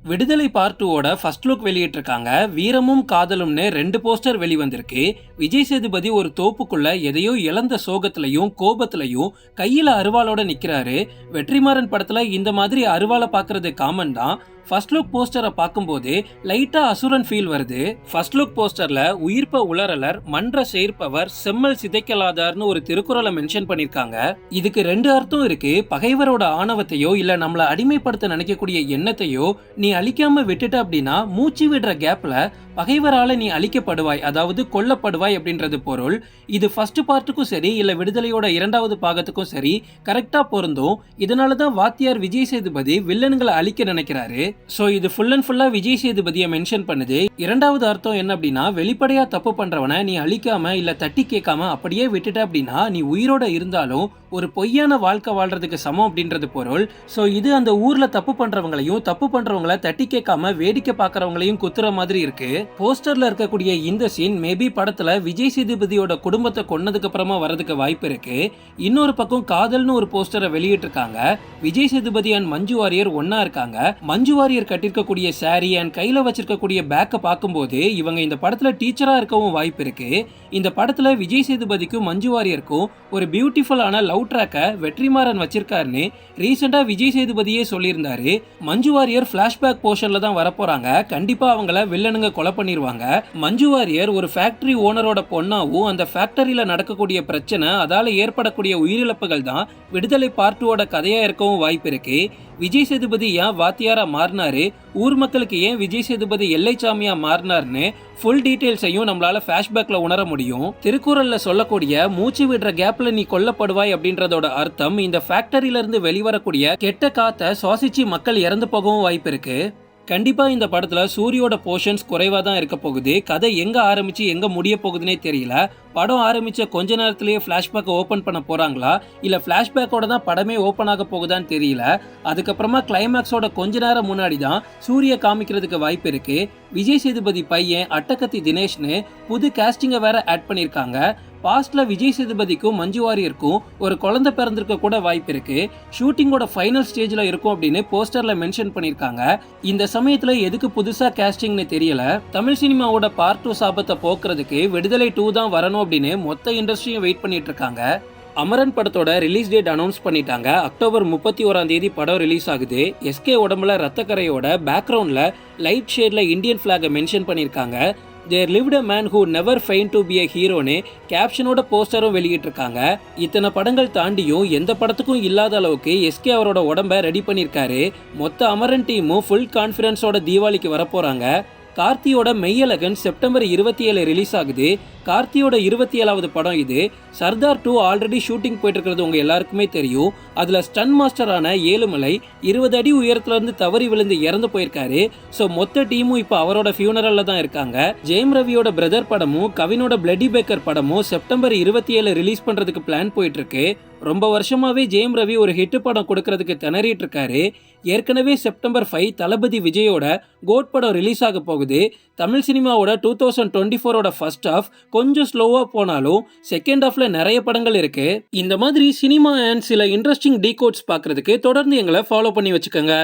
விடுதலை part 2ஓட first look வெளியிட்டிருக்காங்க. வீரமும் காதலும்னு 2 போஸ்டர் வெளிவந்திருக்கு. விஜய் சேதுபதி ஒரு தோப்புக்குள்ள எதையோ இழந்த சோகத்திலையும் கோபத்திலையும் கையில அருவாளோட நிக்கிறாரு. வெற்றிமாறன் படத்துல இந்த மாதிரி அருவாளை பாக்குறது காமன் தான். ஃபர்ஸ்ட் லுக் போஸ்டரை பார்க்கும்போது லைட்டா அசுரன் ஃபீல் வருது. ஃபர்ஸ்ட் லுக் போஸ்டர்ல உயிர்ப்ப உளறலர் மன்ற சேர்ப்பவர் செம்மல் சிதைக்கலாதார்னு ஒரு திருக்குறளை மென்ஷன் பண்ணிருக்காங்க. இதுக்கு 2 அர்த்தம் இருக்கு. பகைவரோட ஆணவத்தையோ இல்ல நம்மள அடிமைப்படுத்த நினைக்கக்கூடிய எண்ணத்தையோ நீ அழிக்காம விட்டுட்ட அப்படின்னா மூச்சு விடுற கேப்ல பகைவரால நீ அழிக்கப்படுவாய், அதாவது கொல்லப்படுவாய் அப்படின்றது பொருள். இது ஃபர்ஸ்ட் பார்ட்டுக்கும் சரி இல்ல விடுதலையோட 2வது பாகத்துக்கும் சரி கரெக்டா பொருந்தும். இதனாலதான் வாத்தியார் விஜய் சேதுபதி வில்லன்களை அழிக்க நினைக்கிறாரு. சோ இது ஃபுல் அண்ட் ஃபுல்லா விஜய் சேதுபதியை மென்ஷன் பண்ணுது. 2வது அர்த்தம் என்ன அப்படின்னா, வெளிப்படையா தப்பு பண்றவனை நீ அழிக்காம இல்ல தட்டி கேட்காம அப்படியே விட்டுட்ட அப்படின்னா நீ உயிரோட இருந்தாலும் ஒரு பொய்யான வாழ்க்கை வாழ்றதுக்கு சமம் அப்படின்றது பொருள். சோ இது அந்த ஊர்ல தப்பு பண்றவங்களையும் தப்பு பண்றவங்களை தட்டி கேட்காம வேடிக்கை பார்க்கறவங்களையும் குத்துற மாதிரி இருக்கு. போஸ்டர்ல இருக்கக்கூடிய இந்த சீன் மேபி படத்துல விஜய் சேதுபதியோட குடும்பத்தை கொன்னதுக்கு அப்புறமா வரதுக்கு வாய்ப்பு இருக்கு. இன்னொரு பக்கம் காதல்னு ஒரு போஸ்டரை வெளியிட்டு இருக்காங்க. விஜய் சேதுபதி அண்ட் மஞ்சு வாரியர் ஒன்னா இருக்காங்க. மஞ்சு வாரியர் கட்டிருக்கக்கூடிய சாரி அண்ட் கையில வச்சிருக்கக்கூடிய பேக்கை பார்க்கும்போது இவங்க இந்த படத்துல டீச்சரா இருக்கவும் வாய்ப்பு இருக்கு. இந்த படத்துல விஜய் சேதுபதிக்கும் மஞ்சு வாரியருக்கும் ஒரு பியூட்டிஃபுல்லான லவ் ட்ராக்க வெற்றிமாறன் வச்சிருக்காருன்னு ரீசெண்டா விஜய் சேதுபதியே சொல்லியிருந்தாரு. மஞ்சு வாரியர் பிளாஷ்பேக் போர்ஷன்ல தான் வரப்போறாங்க. கண்டிப்பா அவங்கள வில்லனுங்க கொலை பண்ணிருவாங்க. மஞ்சு வாரியர் ஒரு ஃபேக்டரி ஓனரோட பொண்ணாவும் அந்த ஃபேக்டரியில நடக்கக்கூடிய பிரச்சனை அதால ஏற்படக்கூடிய உயிரிழப்புகள் தான் விடுதலை பார்ட் 2ஓட கதையா இருக்கவும் வாய்ப்பு இருக்கு. விஜய் சேதுபதி ஏன் வாத்தியாரா மாறினாரு, ஊர் மக்களுக்கு ஏன் விஜய் சேதுபதி எல்லைச்சாமியா மாறினார்னு ஃபுல் டீடைல்ஸையும் நம்மளால ஃபிளாஷ்பேக்ல உணர முடியும். திருக்குறள்ல சொல்லக்கூடிய மூச்சு விடுற கேப்ல நீ கொல்லப்படுவாய் அப்படின்றதோட அர்த்தம் இந்த ஃபேக்டரியில இருந்து வெளிவரக்கூடிய கெட்ட காத்தை சுவாசிச்சு மக்கள் இறந்து போகவும் வாய்ப்பு இருக்கு. கண்டிப்பா இந்த படத்துல சூரியோட போர்ஷன்ஸ் குறைவா தான் இருக்க போகுது. கதை எங்க ஆரம்பிச்சு எங்க முடிய போகுதுன்னே தெரியல. படம் ஆரம்பிச்ச கொஞ்ச நேரத்திலேயே பிளாஷ்பேக் ஓபன் பண்ண போறாங்களா இல்ல பிளாஷ்பேக்கோட தான் படமே ஓபன் ஆக போகுதான்னு தெரியல. அதுக்கப்புறமா கிளைமேக்ஸோட கொஞ்ச நேரம் முன்னாடி தான் சூரிய காமிக்கிறதுக்கு வாய்ப்பு இருக்கு. விஜய் சேதுபதி பையன் அட்டகத்தி தினேஷ்னு புது காஸ்டிங்கை வேற ஆட் பண்ணிருக்காங்க. பாஸ்ட்ல விஜய் சேதுபதிக்கும் மஞ்சு வாரியருக்கும் ஒரு குழந்தை பிறந்திருக்க கூட வாய்ப்பு இருக்கு. ஷூட்டிங்கோட ஃபைனல் ஸ்டேஜ்ல இருக்கும் அப்படின்னு போஸ்டர்ல மென்ஷன் பண்ணிருக்காங்க. இந்த சமயத்துல எதுக்கு புதுசா காஸ்டிங்னு தெரியல. தமிழ் சினிமாவோட பார்ட் 2 சாபத்தை போக்குறதுக்கு விடுதலை 2 தான் வரணும் அப்படின்னு மொத்த இண்டஸ்ட்ரியும் வெயிட் பண்ணிட்டு இருக்காங்க. அமரன் படத்தோட ரிலீஸ் டேட் அனௌன்ஸ் பண்ணிட்டாங்க. அக்டோபர் 31 படம் ரிலீஸ் ஆகுது. எஸ்கே உடம்புல ரத்தக்கரையோட பேக்ரவுண்ட்ல லைட் ஷேட்ல இந்தியன் பிளாக மென்ஷன் பண்ணிருக்காங்க. There lived a man who never feigned to be a hero-னு கேப்ஷனோட போஸ்டரும் வெளியிட்டு இருக்காங்க. இத்தனை படங்கள் தாண்டியும் எந்த படத்துக்கும் இல்லாத அளவுக்கு எஸ்கே அவரோட உடம்ப ரெடி பண்ணிருக்காரு. மொத்த அமரன் டீமும் ஃபுல் கான்ஃபிடன்ஸோட தீபாவளிக்கு வரப்போறாங்க. கார்த்தியோட மெய்யழகன் செப்டம்பர் 27 ரிலீஸ் ஆகுது. கார்த்தியோட 27வது படம் இது. சர்தார் 2 ஆல்ரெடி ஷூட்டிங் போயிட்டு இருக்கிறது உங்க எல்லாருக்குமே தெரியும். அதுல ஸ்டன் மாஸ்டரான ஏழுமலை 20 அடி உயரத்துல இருந்து தவறி விழுந்து இறந்து போயிருக்காரு. சோ மொத்த டீமும் இப்ப அவரோட ஃபியூனரல்ல தான் இருக்காங்க. ஜெயம் ரவியோட பிரதர் படமும் கவினோட பிளட்டி பேக்கர் படமும் செப்டம்பர் 27 ரிலீஸ் பண்றதுக்கு பிளான் போயிட்டு இருக்கு. ரொம்ப வருஷமாவே ஜெயம் ரவி ஒரு ஹிட் படம் கொடுக்கறதுக்கு திணறிட்டு இருக்காரு. ஏற்கனவே செப்டம்பர் 5 தளபதி விஜயோட கோட் படம் ரிலீஸ் ஆக போகுது. தமிழ் சினிமாவோட 2024ஓட ஃபர்ஸ்ட் ஹாஃப் கொஞ்சம் ஸ்லோவா போனாலும் செகண்ட் ஹாஃப்ல நிறைய படங்கள் இருக்கு. இந்த மாதிரி சினிமா அண்ட் சில இன்ட்ரெஸ்டிங் டீகோட்ஸ் பார்க்கறதுக்கு தொடர்ந்து எங்களை ஃபாலோ பண்ணி வச்சுக்கோங்க.